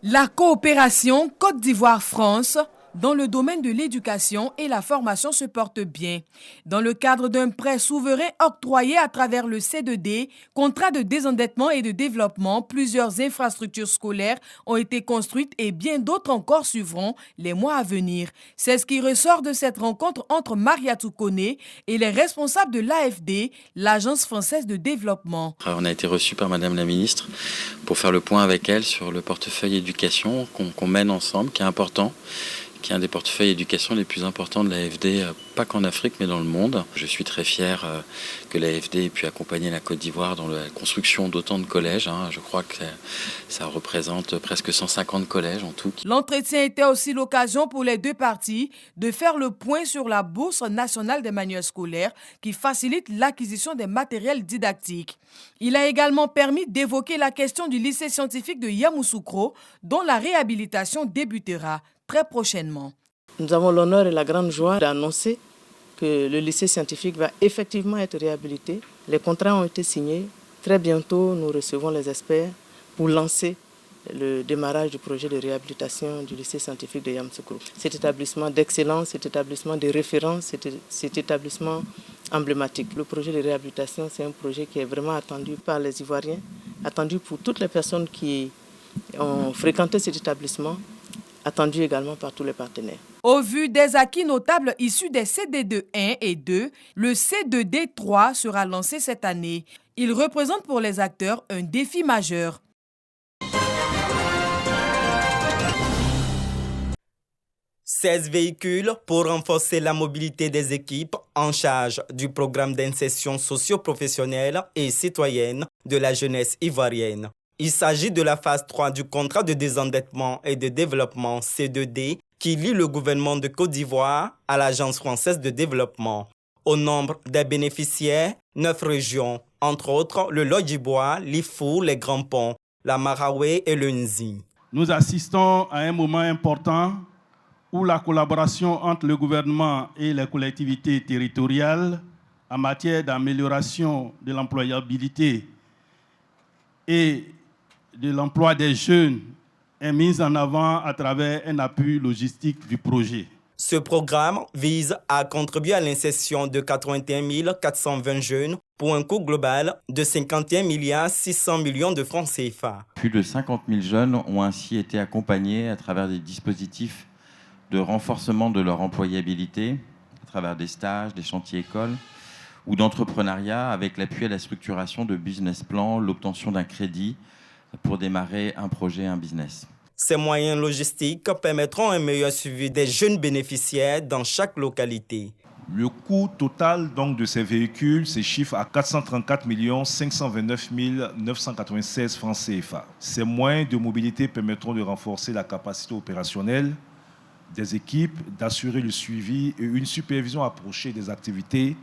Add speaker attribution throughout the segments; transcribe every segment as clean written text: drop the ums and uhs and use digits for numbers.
Speaker 1: La coopération Côte d'Ivoire-France dans le domaine de l'éducation et la formation se porte bien. Dans le cadre d'un prêt souverain octroyé à travers le C2D, contrat de désendettement et de développement, plusieurs infrastructures scolaires ont été construites et bien d'autres encore suivront les mois à venir. C'est ce qui ressort de cette rencontre entre Mariatou Koné et les responsables de l'AFD, l'Agence française de développement.
Speaker 2: On a été reçus par Madame la Ministre pour faire le point avec elle sur le portefeuille éducation qu'on mène ensemble, qui est important, qui est un des portefeuilles éducation les plus importants de l'AFD, pas qu'en Afrique mais dans le monde. Je suis très fier que l'AFD ait pu accompagner la Côte d'Ivoire dans la construction d'autant de collèges. Je crois que ça représente presque 150 collèges en tout.
Speaker 1: L'entretien était aussi l'occasion pour les deux parties de faire le point sur la bourse nationale des manuels scolaires qui facilite l'acquisition des matériels didactiques. Il a également permis d'évoquer la question du lycée scientifique de Yamoussoukro dont la réhabilitation débutera très prochainement.
Speaker 3: Nous avons l'honneur et la grande joie d'annoncer que le lycée scientifique va effectivement être réhabilité. Les contrats ont été signés. Très bientôt, nous recevons les experts pour lancer le démarrage du projet de réhabilitation du lycée scientifique de Yamoussoukro. Cet établissement d'excellence, cet établissement de référence, cet établissement emblématique. Le projet de réhabilitation, c'est un projet qui est vraiment attendu par les Ivoiriens, attendu pour toutes les personnes qui ont fréquenté cet établissement, attendu également par tous les partenaires.
Speaker 1: Au vu des acquis notables issus des CD2 1 et 2, le C2D 3 sera lancé cette année. Il représente pour les acteurs un défi majeur.
Speaker 4: « 16 véhicules pour renforcer la mobilité des équipes en charge du programme d'insertion socio-professionnelle et citoyenne de la jeunesse ivoirienne. Il s'agit de la phase 3 du contrat de désendettement et de développement C2D qui lie le gouvernement de Côte d'Ivoire à l'Agence française de développement. Au nombre des bénéficiaires, 9 régions, entre autres le Lodjibois, l'Ifou, les Grands Ponts, la Maraoué et le Nzi.
Speaker 5: Nous assistons à un moment important où la collaboration entre le gouvernement et les collectivités territoriales en matière d'amélioration de l'employabilité et de l'emploi des jeunes est mise en avant à travers un appui logistique du projet.
Speaker 4: Ce programme vise à contribuer à l'insertion de 81 420 jeunes pour un coût global de 51 600 millions de francs CFA.
Speaker 6: Plus de 50 000 jeunes ont ainsi été accompagnés à travers des dispositifs de renforcement de leur employabilité, à travers des stages, des chantiers écoles ou d'entrepreneuriat avec l'appui à la structuration de business plans, l'obtention d'un crédit pour démarrer un projet, un business.
Speaker 4: Ces moyens logistiques permettront un meilleur suivi des jeunes bénéficiaires dans chaque localité.
Speaker 7: Le coût total donc, de ces véhicules se chiffre à 434 529 996 francs CFA. Ces moyens de mobilité permettront de renforcer la capacité opérationnelle des équipes, d'assurer le suivi et une supervision approchée des activités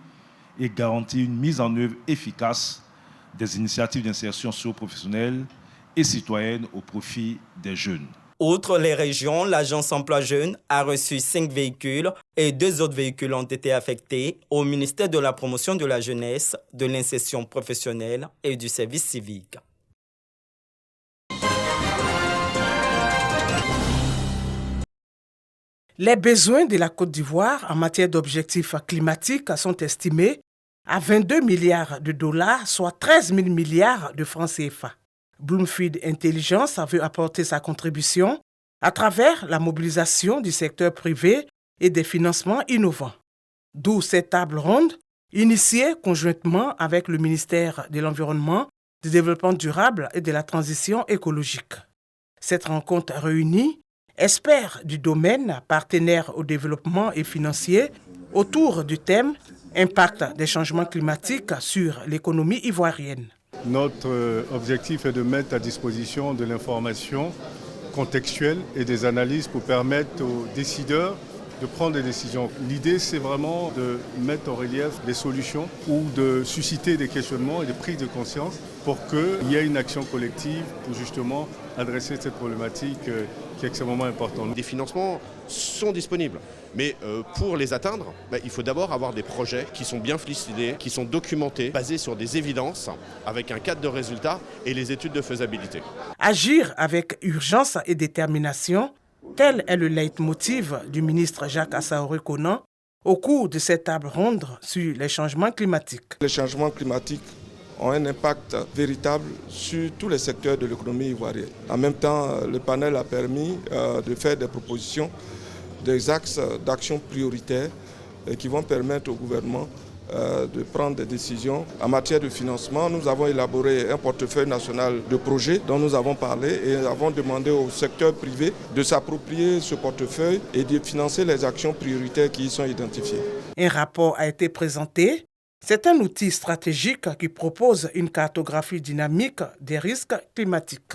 Speaker 7: et garantir une mise en œuvre efficace des initiatives d'insertion socio-professionnelle et citoyenne au profit des jeunes.
Speaker 4: Outre les régions, l'Agence Emploi Jeunes a reçu 5 véhicules et 2 autres véhicules ont été affectés au ministère de la Promotion de la Jeunesse, de l'Insertion professionnelle et du Service civique.
Speaker 8: Les besoins de la Côte d'Ivoire en matière d'objectifs climatiques sont estimés à 22 milliards de dollars, soit 13 000 milliards de francs CFA. Bloomfield Intelligence veut apporter sa contribution à travers la mobilisation du secteur privé et des financements innovants. D'où cette table ronde initiée conjointement avec le ministère de l'Environnement, du Développement durable et de la Transition écologique. Cette rencontre réunit experts du domaine, partenaires au développement et financiers, autour du thème « Impact des changements climatiques sur l'économie ivoirienne ».
Speaker 9: Notre objectif est de mettre à disposition de l'information contextuelle et des analyses pour permettre aux décideurs de prendre des décisions. L'idée, c'est vraiment de mettre en relief des solutions ou de susciter des questionnements et des prises de conscience pour qu'il y ait une action collective pour justement adresser cette problématique qui est extrêmement importante.
Speaker 10: Des financements sont disponibles. Mais pour les atteindre, il faut d'abord avoir des projets qui sont bien ficelés, qui sont documentés, basés sur des évidences, avec un cadre de résultats et les études de faisabilité.
Speaker 8: Agir avec urgence et détermination, tel est le leitmotiv du ministre Jacques Assaoui-Conan au cours de cette table ronde sur les changements climatiques.
Speaker 11: Les changements climatiques ont un impact véritable sur tous les secteurs de l'économie ivoirienne. En même temps, le panel a permis de faire des propositions, des axes d'action prioritaires qui vont permettre au gouvernement de prendre des décisions. En matière de financement, nous avons élaboré un portefeuille national de projets dont nous avons parlé et avons demandé au secteur privé de s'approprier ce portefeuille et de financer les actions prioritaires qui y sont identifiées.
Speaker 8: Un rapport a été présenté. C'est un outil stratégique qui propose une cartographie dynamique des risques climatiques.